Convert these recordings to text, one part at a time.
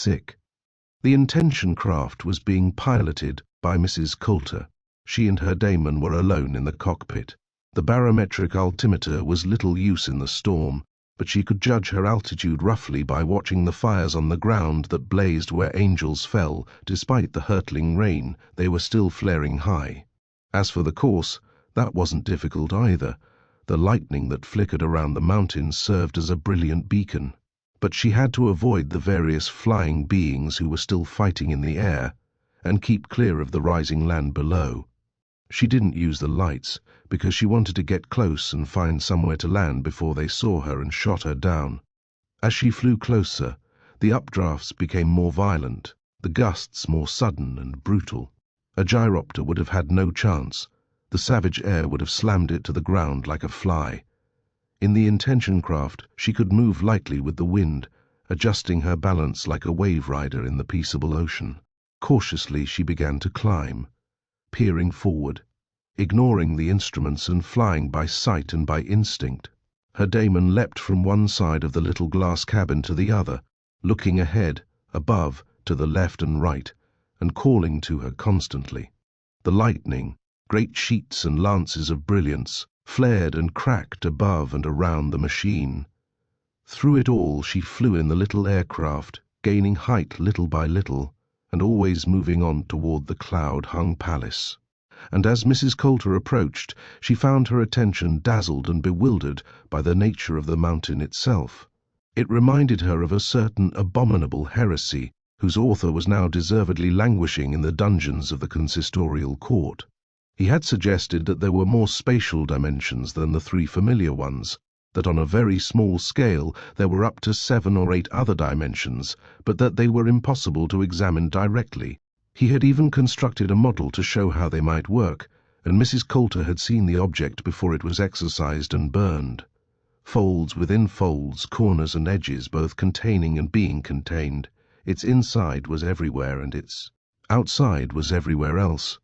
sick. The intention craft was being piloted by Mrs. Coulter. She and her daemon were alone in the cockpit. The barometric altimeter was little use in the storm, but she could judge her altitude roughly by watching the fires on the ground that blazed where angels fell. Despite the hurtling rain, they were still flaring high. As for the course, that wasn't difficult either. The lightning that flickered around the mountains served as a brilliant beacon. But she had to avoid the various flying beings who were still fighting in the air, and keep clear of the rising land below. She didn't use the lights, because she wanted to get close and find somewhere to land before they saw her and shot her down. As she flew closer, the updrafts became more violent, the gusts more sudden and brutal. A gyropter would have had no chance. The savage air would have slammed it to the ground like a fly. In the intention craft, she could move lightly with the wind, adjusting her balance like a wave rider in the peaceable ocean. Cautiously she began to climb, peering forward, ignoring the instruments and flying by sight and by instinct. Her daemon leapt from one side of the little glass cabin to the other, looking ahead, above, to the left and right, and calling to her constantly. The lightning, great sheets and lances of brilliance, flared and cracked above and around the machine. Through it all she flew in the little aircraft, gaining height little by little, and always moving on toward the cloud-hung palace. And as Mrs. Coulter approached, she found her attention dazzled and bewildered by the nature of the mountain itself. It reminded her of a certain abominable heresy, whose author was now deservedly languishing in the dungeons of the consistorial court. He had suggested that there were more spatial dimensions than the 3 familiar ones, that on a very small scale there were up to 7 or 8 other dimensions, but that they were impossible to examine directly. He had even constructed a model to show how they might work, and Mrs. Coulter had seen the object before it was exercised and burned. Folds within folds, corners and edges, both containing and being contained. Its inside was everywhere, and its outside was everywhere else.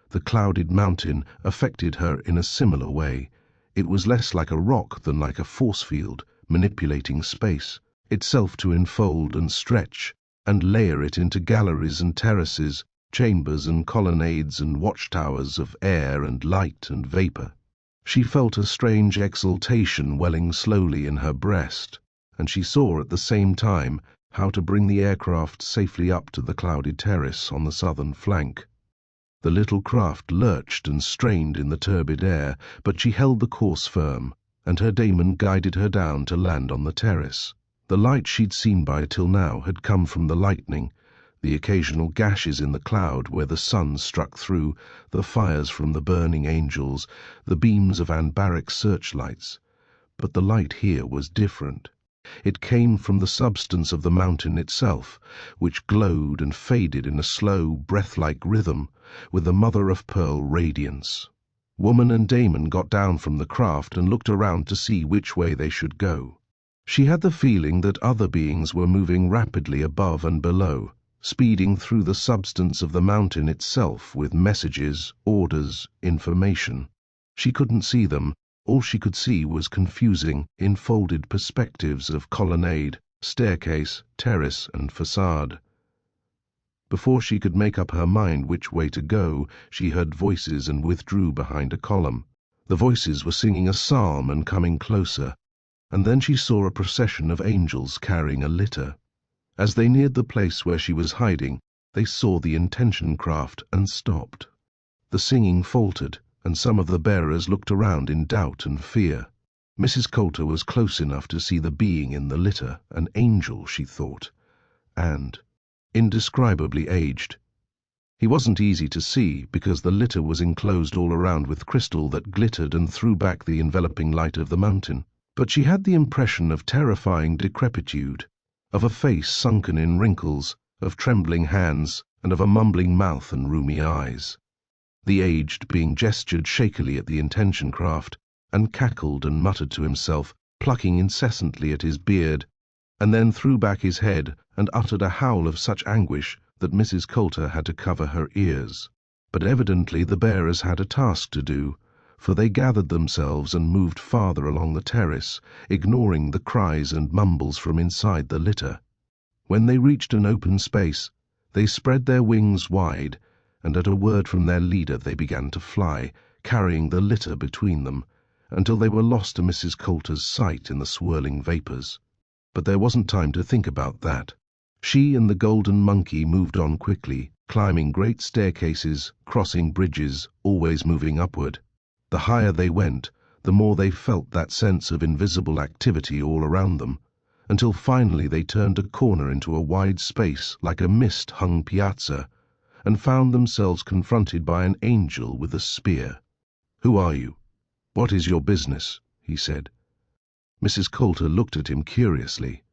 The clouded mountain affected her in a similar way. It was less like a rock than like a force field, manipulating space, itself to enfold and stretch, and layer it into galleries and terraces, chambers and colonnades and watchtowers of air and light and vapour. She felt a strange exultation welling slowly in her breast, and she saw at the same time how to bring the aircraft safely up to the clouded terrace on the southern flank. The little craft lurched and strained in the turbid air, but she held the course firm, and her daemon guided her down to land on the terrace. The light she'd seen by till now had come from the lightning, the occasional gashes in the cloud where the sun struck through, the fires from the burning angels, the beams of anbaric searchlights. But the light here was different. It came from the substance of the mountain itself, which glowed and faded in a slow, breath-like rhythm, with a mother-of-pearl radiance. Woman and daemon got down from the craft and looked around to see which way they should go. She had the feeling that other beings were moving rapidly above and below, speeding through the substance of the mountain itself with messages, orders, information. She couldn't see them. All she could see was confusing, enfolded perspectives of colonnade, staircase, terrace, and facade. Before she could make up her mind which way to go, she heard voices and withdrew behind a column. The voices were singing a psalm and coming closer, and then she saw a procession of angels carrying a litter. As they neared the place where she was hiding, they saw the intention craft and stopped. The singing faltered, and some of the bearers looked around in doubt and fear. Mrs. Coulter was close enough to see the being in the litter, an angel, she thought, and indescribably aged. He wasn't easy to see, because the litter was enclosed all around with crystal that glittered and threw back the enveloping light of the mountain. But she had the impression of terrifying decrepitude, of a face sunken in wrinkles, of trembling hands, and of a mumbling mouth and rheumy eyes. The aged being gestured shakily at the intention craft, and cackled and muttered to himself, plucking incessantly at his beard, and then threw back his head and uttered a howl of such anguish that Mrs. Coulter had to cover her ears. But evidently the bearers had a task to do, for they gathered themselves and moved farther along the terrace, ignoring the cries and mumbles from inside the litter. When they reached an open space, they spread their wings wide, and at a word from their leader they began to fly, carrying the litter between them, until they were lost to Mrs. Coulter's sight in the swirling vapours. But there wasn't time to think about that. She and the golden monkey moved on quickly, climbing great staircases, crossing bridges, always moving upward. The higher they went, the more they felt that sense of invisible activity all around them, until finally they turned a corner into a wide space like a mist-hung piazza, and found themselves confronted by an angel with a spear. "Who are you? What is your business?" he said. Mrs. Coulter looked at him curiously.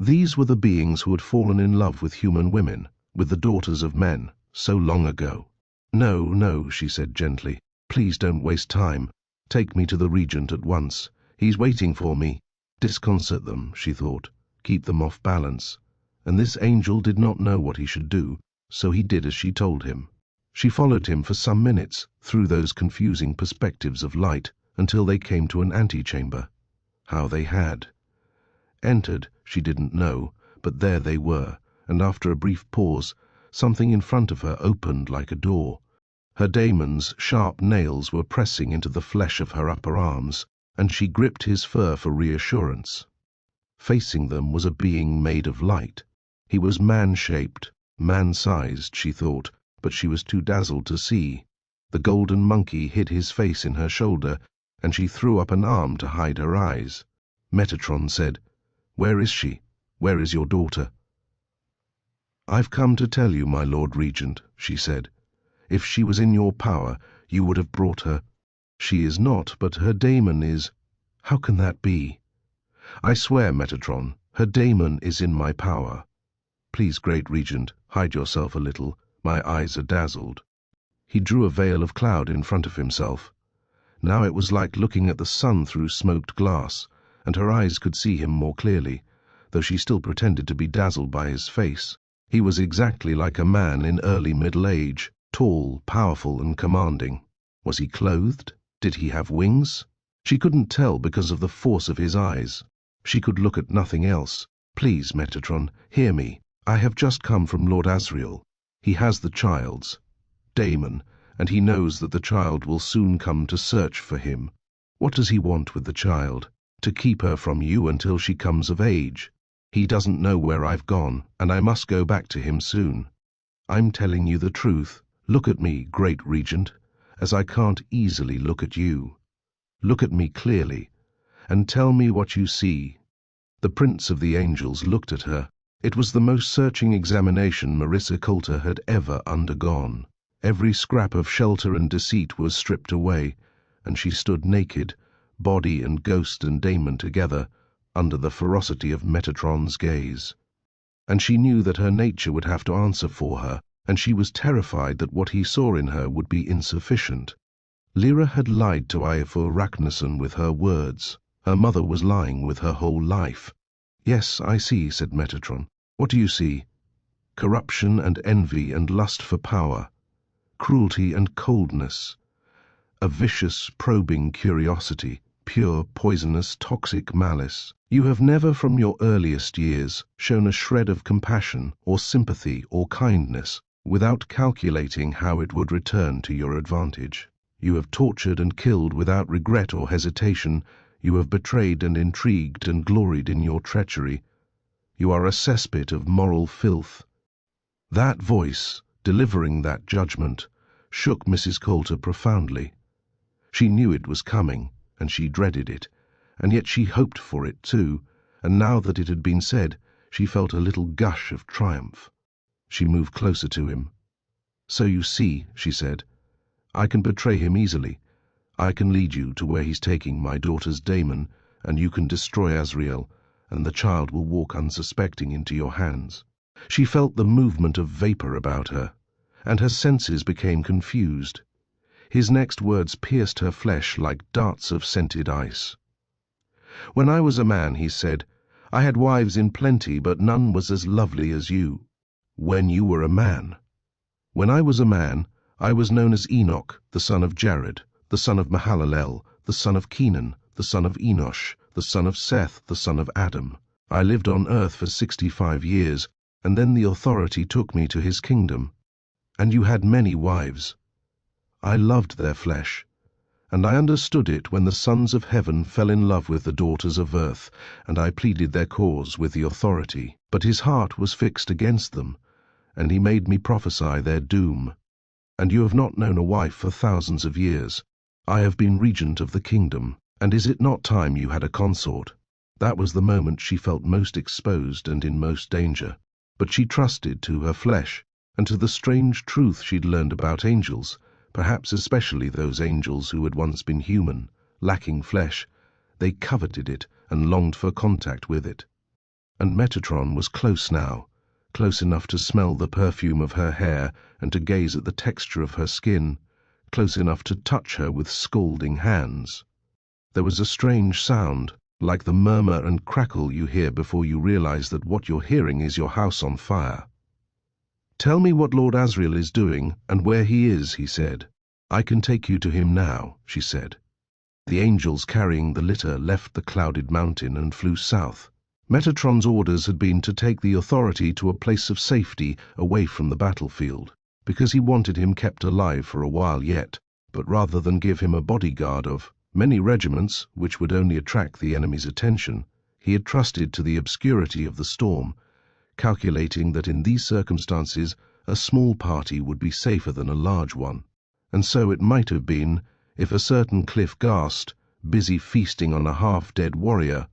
These were the beings who had fallen in love with human women, with the daughters of men, so long ago. "No, no," she said gently. "Please don't waste time. Take me to the Regent at once. He's waiting for me." Disconcert them, she thought, keep them off balance. And this angel did not know what he should do, so he did as she told him. She followed him for some minutes through those confusing perspectives of light until they came to an antechamber. How they had entered, she didn't know, but there they were, and after a brief pause, something in front of her opened like a door. Her daemon's sharp nails were pressing into the flesh of her upper arms, and she gripped his fur for reassurance. Facing them was a being made of light. He was man-shaped, man-sized, she thought, but she was too dazzled to see. The golden monkey hid his face in her shoulder, and she threw up an arm to hide her eyes. Metatron said, "Where is she? Where is your daughter?" "I've come to tell you, my Lord Regent," she said. "If she was in your power, you would have brought her. She is not, but her daemon is—" "How can that be?" "I swear, Metatron, her daemon is in my power. Please, Great Regent, hide yourself a little. My eyes are dazzled." He drew a veil of cloud in front of himself. Now it was like looking at the sun through smoked glass, and her eyes could see him more clearly, though she still pretended to be dazzled by his face. He was exactly like a man in early middle age, tall, powerful, and commanding. Was he clothed? Did he have wings? She couldn't tell because of the force of his eyes. She could look at nothing else. "Please, Metatron, hear me. I have just come from Lord Asriel. He has the child's daemon, and he knows that the child will soon come to search for him. What does he want with the child? To keep her from you until she comes of age. He doesn't know where I've gone, and I must go back to him soon. I'm telling you the truth. Look at me, Great Regent, as I can't easily look at you. Look at me clearly, and tell me what you see." The Prince of the Angels looked at her. It was the most searching examination Marissa Coulter had ever undergone. Every scrap of shelter and deceit was stripped away, and she stood naked, body and ghost and daemon together, under the ferocity of Metatron's gaze. And she knew that her nature would have to answer for her, and she was terrified that what he saw in her would be insufficient. Lyra had lied to Ifor Ragnarsson with her words. Her mother was lying with her whole life. "Yes, I see," said Metatron. "What do you see?" "Corruption and envy and lust for power. Cruelty and coldness. A vicious, probing curiosity. Pure, poisonous, toxic malice. You have never from your earliest years shown a shred of compassion or sympathy or kindness without calculating how it would return to your advantage. You have tortured and killed without regret or hesitation. You have betrayed and intrigued and gloried in your treachery. You are a cesspit of moral filth." That voice, delivering that judgment, shook Mrs. Coulter profoundly. She knew it was coming, and she dreaded it, and yet she hoped for it too, and now that it had been said, she felt a little gush of triumph. She moved closer to him. "So you see," she said, "I can betray him easily. I can lead you to where he's taking my daughter's daemon, and you can destroy Asriel, and the child will walk unsuspecting into your hands." She felt the movement of vapor about her, and her senses became confused. His next words pierced her flesh like darts of scented ice. "When I was a man," he said, "I had wives in plenty, but none was as lovely as you." "When you were a man." "When I was a man, I was known as Enoch, the son of Jared, the son of Mahalalel, the son of Kenan, the son of Enosh, the son of Seth, the son of Adam. I lived on earth for 65 years, and then the authority took me to his kingdom. And you had many wives. I loved their flesh, and I understood it when the sons of heaven fell in love with the daughters of earth, and I pleaded their cause with the authority. But his heart was fixed against them, and he made me prophesy their doom. And you have not known a wife for thousands of years. I have been regent of the kingdom, and is it not time you had a consort? That was the moment she felt most exposed and in most danger. But she trusted to her flesh, and to the strange truth she'd learned about angels, perhaps especially those angels who had once been human, lacking flesh. They coveted it and longed for contact with it. And Metatron was close now, close enough to smell the perfume of her hair and to gaze at the texture of her skin, close enough to touch her with scalding hands. There was a strange sound, like the murmur and crackle you hear before you realize that what you're hearing is your house on fire. "Tell me what Lord Asriel is doing and where he is," he said. "I can take you to him now," she said. The angels carrying the litter left the clouded mountain and flew south. Metatron's orders had been to take the authority to a place of safety away from the battlefield, because he wanted him kept alive for a while yet, but rather than give him a bodyguard of many regiments, which would only attract the enemy's attention, he had trusted to the obscurity of the storm, calculating that in these circumstances a small party would be safer than a large one. And so it might have been if a certain Cliff Gast, busy feasting on a half-dead warrior,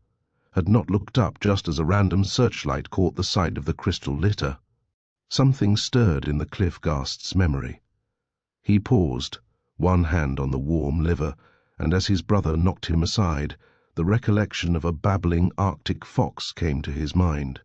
had not looked up just as a random searchlight caught the sight of the crystal litter. Something stirred in the Cliff Gast's memory. He paused, one hand on the warm liver, and as his brother knocked him aside, the recollection of a babbling Arctic fox came to his mind.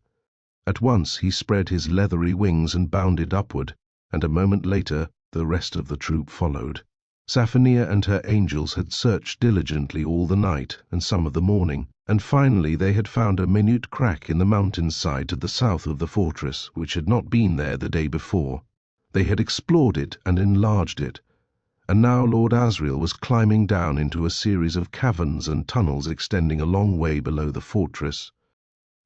At once he spread his leathery wings and bounded upward, and a moment later the rest of the troop followed. Sapphira and her angels had searched diligently all the night and some of the morning, and finally they had found a minute crack in the mountainside to the south of the fortress, which had not been there the day before. They had explored it and enlarged it, and now Lord Asriel was climbing down into a series of caverns and tunnels extending a long way below the fortress.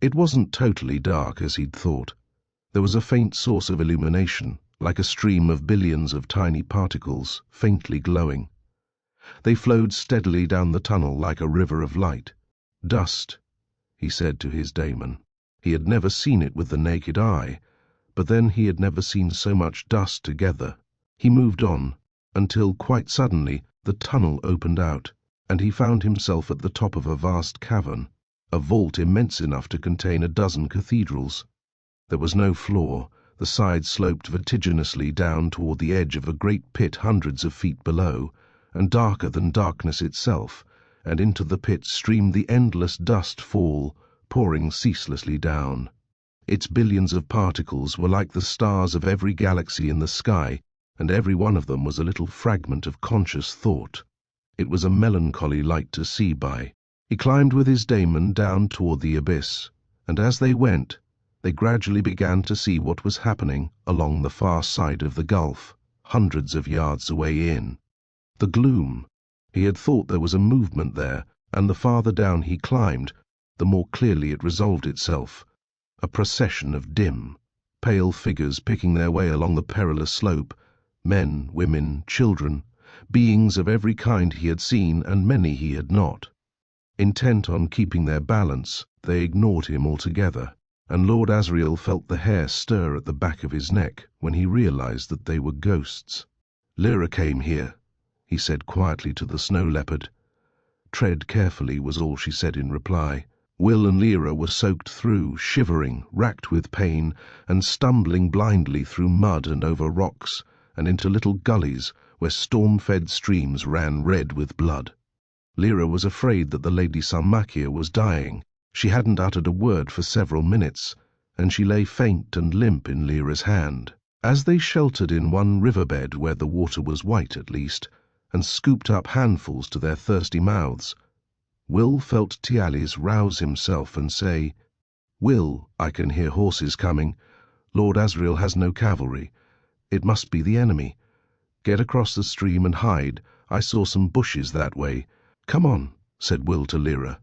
It wasn't totally dark as he'd thought. There was a faint source of illumination, like a stream of billions of tiny particles, faintly glowing. They flowed steadily down the tunnel like a river of light. "Dust," he said to his daemon. He had never seen it with the naked eye, but then he had never seen so much dust together. He moved on, until quite suddenly the tunnel opened out, and he found himself at the top of a vast cavern, a vault immense enough to contain a dozen cathedrals. There was no floor. The sides sloped vertiginously down toward the edge of a great pit hundreds of feet below, and darker than darkness itself, and into the pit streamed the endless dust fall, pouring ceaselessly down. Its billions of particles were like the stars of every galaxy in the sky, and every one of them was a little fragment of conscious thought. It was a melancholy light to see by. He climbed with his daemon down toward the abyss, and as they went, they gradually began to see what was happening along the far side of the gulf, hundreds of yards away in. The gloom. He had thought there was a movement there, and the farther down he climbed, the more clearly it resolved itself. A procession of dim, pale figures picking their way along the perilous slope, men, women, children, beings of every kind he had seen and many he had not. Intent on keeping their balance, they ignored him altogether, and Lord Asriel felt the hair stir at the back of his neck when he realized that they were ghosts. "Lyra came here," he said quietly to the snow leopard. "Tread carefully," was all she said in reply. Will and Lyra were soaked through, shivering, racked with pain, and stumbling blindly through mud and over rocks, and into little gullies where storm-fed streams ran red with blood. Lyra was afraid that the Lady Salmakia was dying. She hadn't uttered a word for several minutes, and she lay faint and limp in Lyra's hand. As they sheltered in one riverbed where the water was white at least, and scooped up handfuls to their thirsty mouths, Will felt Tialis rouse himself and say, "Will, I can hear horses coming. Lord Asriel has no cavalry. It must be the enemy. Get across the stream and hide. I saw some bushes that way. Come on," said Will to Lyra,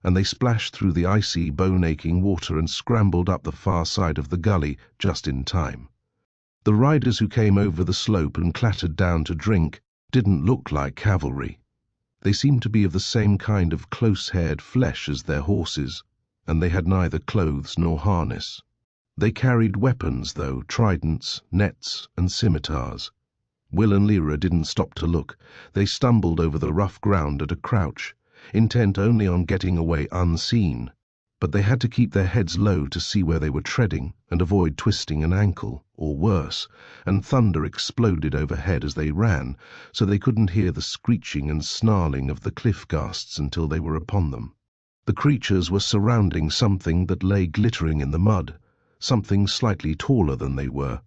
and they splashed through the icy, bone-aching water and scrambled up the far side of the gully just in time. The riders who came over the slope and clattered down to drink didn't look like cavalry. They seemed to be of the same kind of close-haired flesh as their horses, and they had neither clothes nor harness. They carried weapons, though, tridents, nets, and scimitars. Will and Lyra didn't stop to look. They stumbled over the rough ground at a crouch, intent only on getting away unseen, but they had to keep their heads low to see where they were treading and avoid twisting an ankle, or worse, and thunder exploded overhead as they ran, so they couldn't hear the screeching and snarling of the cliff ghasts until they were upon them. The creatures were surrounding something that lay glittering in the mud, something slightly taller than they were,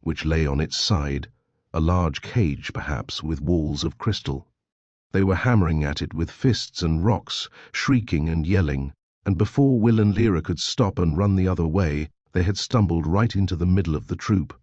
which lay on its side, a large cage perhaps with walls of crystal. They were hammering at it with fists and rocks, shrieking and yelling, and before Will and Lyra could stop and run the other way, they had stumbled right into the middle of the troop.